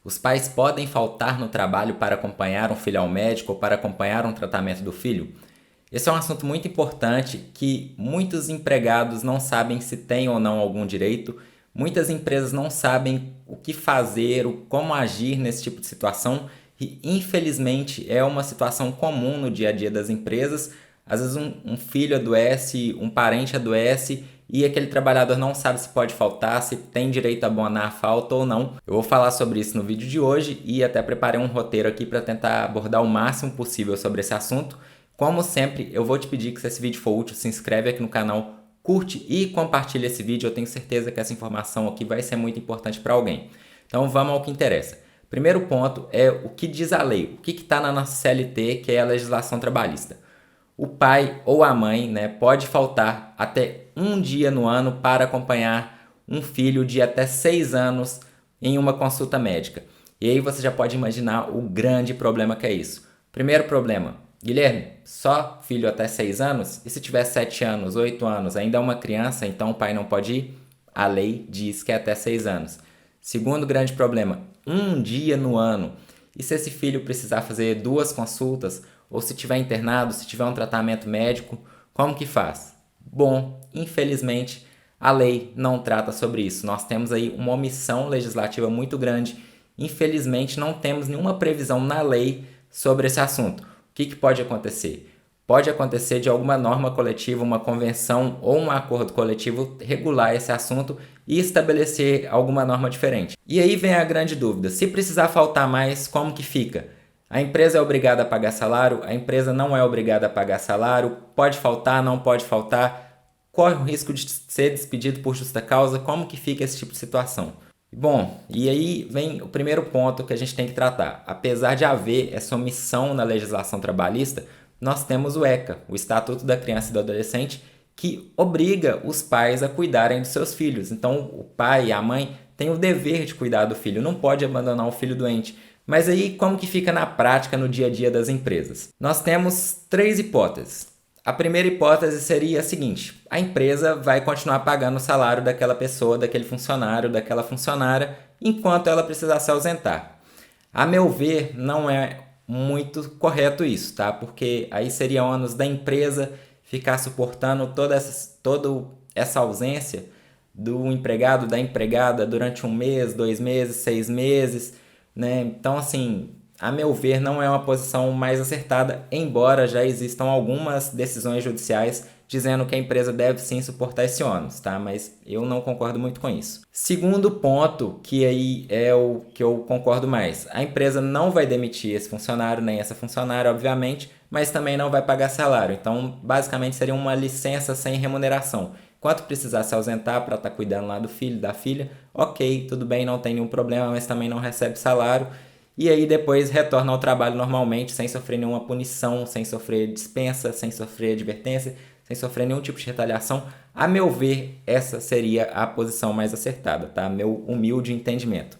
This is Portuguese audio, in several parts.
Os pais podem faltar no trabalho para acompanhar um filho ao médico ou para acompanhar um tratamento do filho? Esse é um assunto muito importante que muitos empregados não sabem se têm ou não algum direito, muitas empresas não sabem o que fazer, como agir nesse tipo de situação e, infelizmente, é uma situação comum no dia a dia das empresas. Às vezes um filho adoece, um parente adoece e aquele trabalhador não sabe se pode faltar, se tem direito a abonar a falta ou não. Eu vou falar sobre isso no vídeo de hoje e até preparei um roteiro aqui para tentar abordar o máximo possível sobre esse assunto. Como sempre, eu vou te pedir que se esse vídeo for útil, se inscreve aqui no canal, curte e compartilha esse vídeo. Eu tenho certeza que essa informação aqui vai ser muito importante para alguém. Então vamos ao que interessa. Primeiro ponto é o que diz a lei, o que está na nossa CLT, que é a legislação trabalhista. O pai ou a mãe, pode faltar até um dia no ano para acompanhar um filho de até 6 anos em uma consulta médica. E aí você já pode imaginar o grande problema que é isso. Primeiro problema, Guilherme, só filho até 6 anos? E se tiver 7 anos, 8 anos, ainda é uma criança, então o pai não pode ir? A lei diz que é até 6 anos. Segundo grande problema, um dia no ano. E se esse filho precisar fazer 2 consultas, ou se tiver internado, se tiver um tratamento médico, como que faz? Bom, infelizmente, a lei não trata sobre isso. Nós temos aí uma omissão legislativa muito grande. Infelizmente, não temos nenhuma previsão na lei sobre esse assunto. O que pode acontecer? Pode acontecer de alguma norma coletiva, uma convenção ou um acordo coletivo regular esse assunto e estabelecer alguma norma diferente. E aí vem a grande dúvida: se precisar faltar mais, como que fica? A empresa é obrigada a pagar salário? A empresa não é obrigada a pagar salário? Pode faltar? Não pode faltar? Corre o risco de ser despedido por justa causa? Como que fica esse tipo de situação? Bom, e aí vem o primeiro ponto que a gente tem que tratar. Apesar de haver essa omissão na legislação trabalhista, nós temos o ECA, o Estatuto da Criança e do Adolescente, que obriga os pais a cuidarem dos seus filhos. Então, o pai e a mãe têm o dever de cuidar do filho, não pode abandonar o filho doente. Mas aí, como que fica na prática, no dia a dia das empresas? Nós temos 3 hipóteses. A primeira hipótese seria a seguinte: a empresa vai continuar pagando o salário daquela pessoa, daquele funcionário, daquela funcionária, enquanto ela precisar se ausentar. A meu ver, não é muito correto isso, tá? Porque aí seria ônus da empresa ficar suportando toda essa ausência do empregado, da empregada durante 1 mês, 2 meses, 6 meses, né? Então, assim, a meu ver, não é uma posição mais acertada, embora já existam algumas decisões judiciais dizendo que a empresa deve sim suportar esse ônus, tá? Mas eu não concordo muito com isso. Segundo ponto, que aí é o que eu concordo mais: a empresa não vai demitir esse funcionário, nem essa funcionária, obviamente, mas também não vai pagar salário. Então, basicamente, seria uma licença sem remuneração. Enquanto precisar se ausentar para estar cuidando lá do filho, da filha, ok, tudo bem, não tem nenhum problema, mas também não recebe salário. E aí depois retorna ao trabalho normalmente, sem sofrer nenhuma punição, sem sofrer dispensa, sem sofrer advertência, sem sofrer nenhum tipo de retaliação. A meu ver, essa seria a posição mais acertada, tá? Meu humilde entendimento.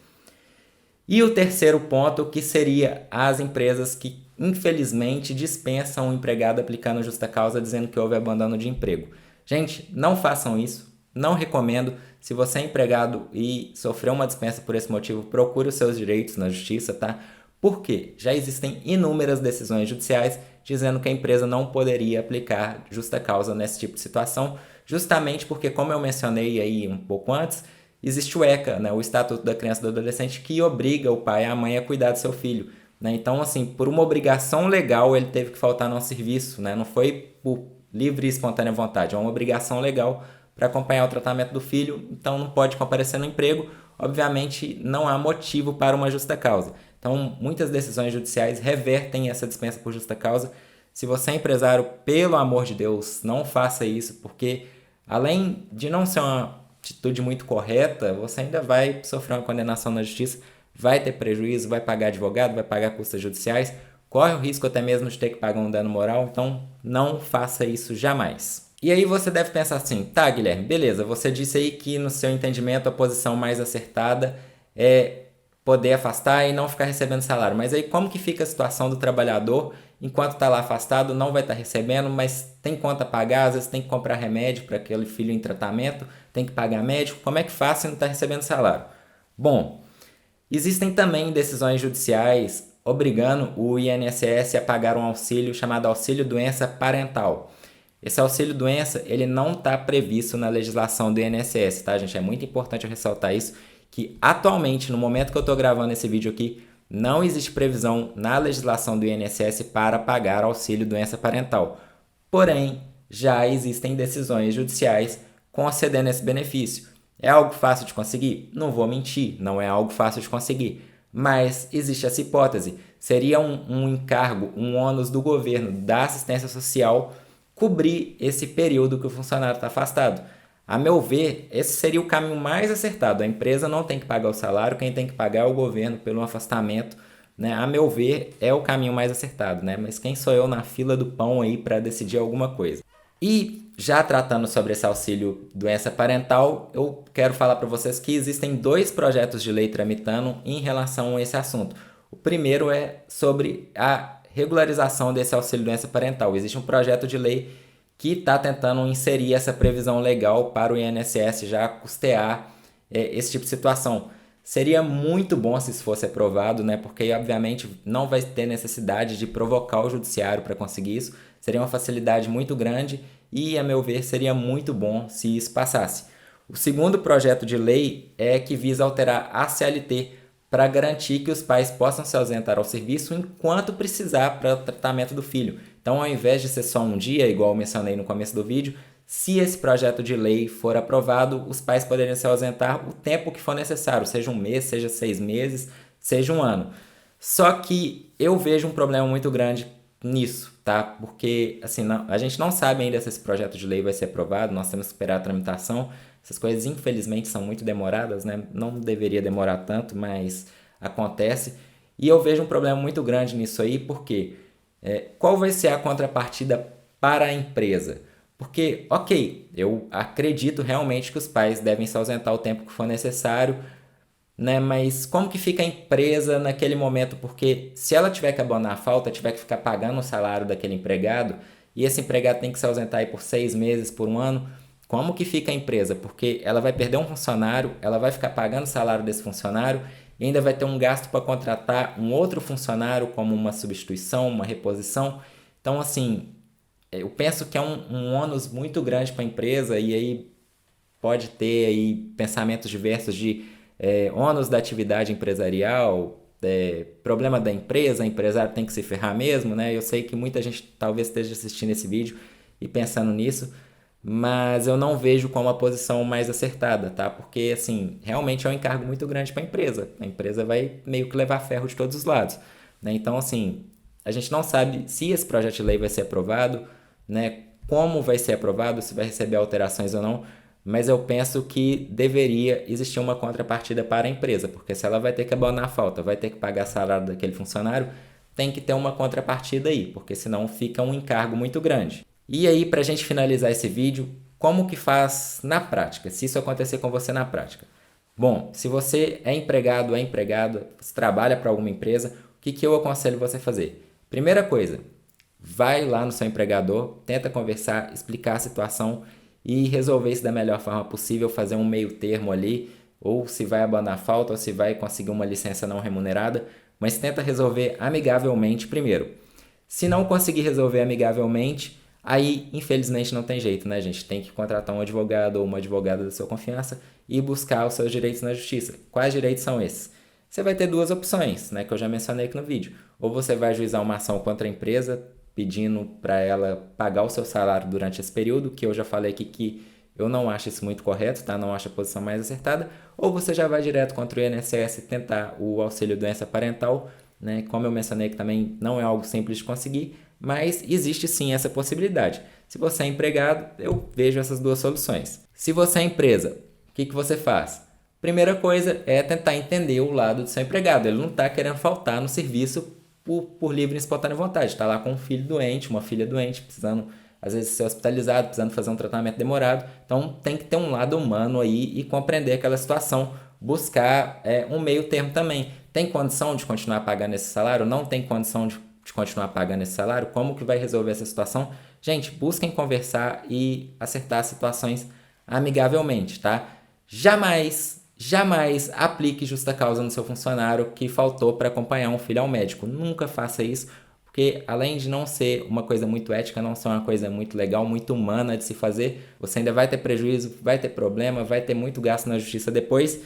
E o terceiro ponto, que seria as empresas que infelizmente dispensam o empregado aplicando justa causa, dizendo que houve abandono de emprego. Gente, não façam isso, não recomendo. Se você é empregado e sofreu uma dispensa por esse motivo, procure os seus direitos na justiça, tá? Porque já existem inúmeras decisões judiciais dizendo que a empresa não poderia aplicar justa causa nesse tipo de situação, justamente porque, como eu mencionei aí um pouco antes, existe o ECA, né, o Estatuto da Criança e do Adolescente, que obriga o pai e a mãe a cuidar do seu filho, né? Então, assim, por uma obrigação legal, ele teve que faltar no serviço, né? Não foi por livre e espontânea vontade, é uma obrigação legal para acompanhar o tratamento do filho, então não pode comparecer no emprego. Obviamente, não há motivo para uma justa causa. Então, muitas decisões judiciais revertem essa dispensa por justa causa. Se você é empresário, pelo amor de Deus, não faça isso, porque além de não ser uma atitude muito correta, você ainda vai sofrer uma condenação na justiça, vai ter prejuízo, vai pagar advogado, vai pagar custas judiciais, corre o risco até mesmo de ter que pagar um dano moral, então não faça isso jamais. E aí você deve pensar assim: tá, Guilherme, beleza, você disse aí que no seu entendimento a posição mais acertada é poder afastar e não ficar recebendo salário. Mas aí como que fica a situação do trabalhador enquanto está lá afastado, não vai estar recebendo, mas tem conta a pagar, às vezes tem que comprar remédio para aquele filho em tratamento, tem que pagar médico, como é que faz se não está recebendo salário? Bom, Existem também decisões judiciais obrigando o INSS a pagar um auxílio chamado auxílio doença parental. Esse auxílio doença, ele não está previsto na legislação do INSS, tá, gente? É muito importante eu ressaltar isso, que atualmente, no momento que eu estou gravando esse vídeo aqui, não existe previsão na legislação do INSS para pagar auxílio doença parental. Porém, já existem decisões judiciais concedendo esse benefício. É algo fácil de conseguir? Não vou mentir, não é algo fácil de conseguir. Mas existe essa hipótese. Seria um encargo, um ônus do governo, da assistência social, cobrir esse período que o funcionário está afastado. A meu ver, esse seria o caminho mais acertado. A empresa não tem que pagar o salário, quem tem que pagar é o governo pelo afastamento, né? A meu ver, é o caminho mais acertado, né? Mas quem sou eu na fila do pão aí para decidir alguma coisa? E já tratando sobre esse auxílio doença parental, eu quero falar para vocês que existem 2 projetos de lei tramitando em relação a esse assunto. O primeiro é sobre a regularização desse auxílio doença parental. Existe um projeto de lei que está tentando inserir essa previsão legal para o INSS já custear esse tipo de situação. Seria muito bom se isso fosse aprovado, né? Porque obviamente não vai ter necessidade de provocar o judiciário para conseguir isso. Seria uma facilidade muito grande e, a meu ver, seria muito bom se isso passasse. O segundo projeto de lei é que visa alterar a CLT para garantir que os pais possam se ausentar ao serviço enquanto precisar para o tratamento do filho. Então, ao invés de ser só um dia, igual eu mencionei no começo do vídeo, se esse projeto de lei for aprovado, os pais poderiam se ausentar o tempo que for necessário, seja um mês, seja 6 meses, seja um ano. Só que eu vejo um problema muito grande nisso, tá? Porque assim, a gente não sabe ainda se esse projeto de lei vai ser aprovado, nós temos que esperar a tramitação. Essas coisas, infelizmente, são muito demoradas, né? Não deveria demorar tanto, mas acontece. E eu vejo um problema muito grande nisso aí, porque qual vai ser a contrapartida para a empresa? Porque, ok, eu acredito realmente que os pais devem se ausentar o tempo que for necessário, né? Mas como que fica a empresa naquele momento? Porque se ela tiver que abonar a falta, tiver que ficar pagando o salário daquele empregado, e esse empregado tem que se ausentar aí por 6 meses, por um ano, como que fica a empresa? Porque ela vai perder um funcionário, ela vai ficar pagando o salário desse funcionário, e ainda vai ter um gasto para contratar um outro funcionário, como uma substituição, uma reposição. Então, assim, eu penso que é um ônus muito grande para a empresa, e aí pode ter aí pensamentos diversos de ônus da atividade empresarial, problema da empresa, o empresário tem que se ferrar mesmo, né? Eu sei que muita gente talvez esteja assistindo esse vídeo e pensando nisso, mas eu não vejo como a posição mais acertada, tá? Porque, assim, realmente é um encargo muito grande para a empresa. A empresa vai meio que levar ferro de todos os lados, né? Então, assim, a gente não sabe se esse projeto de lei vai ser aprovado, né? Como vai ser aprovado, se vai receber alterações ou não, mas eu penso que deveria existir uma contrapartida para a empresa, porque se ela vai ter que abonar a falta, vai ter que pagar salário daquele funcionário, tem que ter uma contrapartida aí, porque senão fica um encargo muito grande. E aí, para a gente finalizar esse vídeo, como que faz na prática, se isso acontecer com você na prática? Bom, se você é empregado, você trabalha para alguma empresa, o que eu aconselho você a fazer? Primeira coisa, vai lá no seu empregador, tenta conversar, explicar a situação e resolver isso da melhor forma possível, fazer um meio termo ali, ou se vai abandonar a falta, ou se vai conseguir uma licença não remunerada, mas tenta resolver amigavelmente primeiro. Se não conseguir resolver amigavelmente, aí infelizmente não tem jeito, né, gente? Tem que contratar um advogado ou uma advogada da sua confiança e buscar os seus direitos na justiça. Quais direitos são esses? Você vai ter 2 opções, né, que eu já mencionei aqui no vídeo. Ou você vai ajuizar uma ação contra a empresa, pedindo para ela pagar o seu salário durante esse período, que eu já falei aqui que eu não acho isso muito correto, tá? Não acho a posição mais acertada. Ou você já vai direto contra o INSS tentar o auxílio doença parental, né? Como eu mencionei que também não é algo simples de conseguir, mas existe sim essa possibilidade. Se você é empregado, eu vejo essas 2 soluções. Se você é empresa, o que você faz? Primeira coisa é tentar entender o lado do seu empregado. Ele não está querendo faltar no serviço por livre e espontânea vontade. Está lá com um filho doente, uma filha doente, precisando às vezes ser hospitalizado, precisando fazer um tratamento demorado. Então tem que ter um lado humano aí e compreender aquela situação, buscar um meio termo também. Tem condição de continuar pagando esse salário? Não tem condição de continuar pagando esse salário? Como que vai resolver essa situação? Gente, busquem conversar e acertar as situações amigavelmente, tá? Jamais Jamais aplique justa causa no seu funcionário que faltou para acompanhar um filho ao médico. Nunca faça isso, porque além de não ser uma coisa muito ética, não ser uma coisa muito legal, muito humana de se fazer, você ainda vai ter prejuízo, vai ter problema, vai ter muito gasto na justiça depois.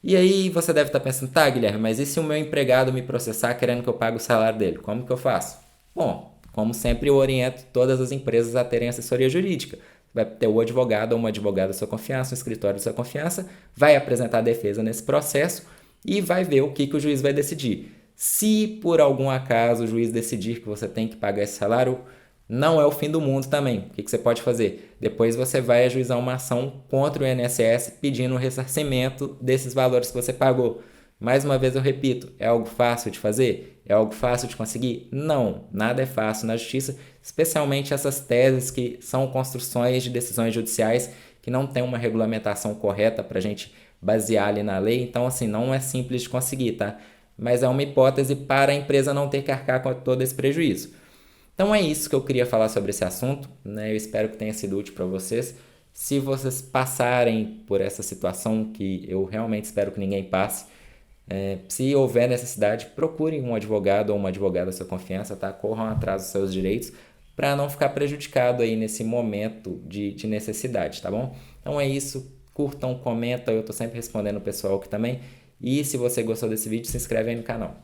E aí você deve estar pensando, tá, Guilherme, mas e se o meu empregado me processar querendo que eu pague o salário dele? Como que eu faço? Bom, como sempre eu oriento todas as empresas a terem assessoria jurídica. Vai ter o advogado ou uma advogada da sua confiança, um escritório da sua confiança, vai apresentar a defesa nesse processo e vai ver o que o juiz vai decidir. Se por algum acaso o juiz decidir que você tem que pagar esse salário, não é o fim do mundo também. O que você pode fazer? Depois você vai ajuizar uma ação contra o INSS pedindo o ressarcimento desses valores que você pagou. Mais uma vez eu repito, é algo fácil de fazer? É algo fácil de conseguir? Não, nada é fácil na justiça, especialmente essas teses que são construções de decisões judiciais que não tem uma regulamentação correta para a gente basear ali na lei, então assim, não é simples de conseguir, tá? Mas é uma hipótese para a empresa não ter que arcar com todo esse prejuízo. Então é isso que eu queria falar sobre esse assunto, né? Eu espero que tenha sido útil para vocês. Se vocês passarem por essa situação, que eu realmente espero que ninguém passe, se houver necessidade, procurem um advogado ou uma advogada da sua confiança, tá? Corram atrás dos seus direitos para não ficar prejudicado aí nesse momento de necessidade, tá bom? Então é isso. Curtam, comentam, eu estou sempre respondendo o pessoal aqui também. E se você gostou desse vídeo, se inscreve aí no canal.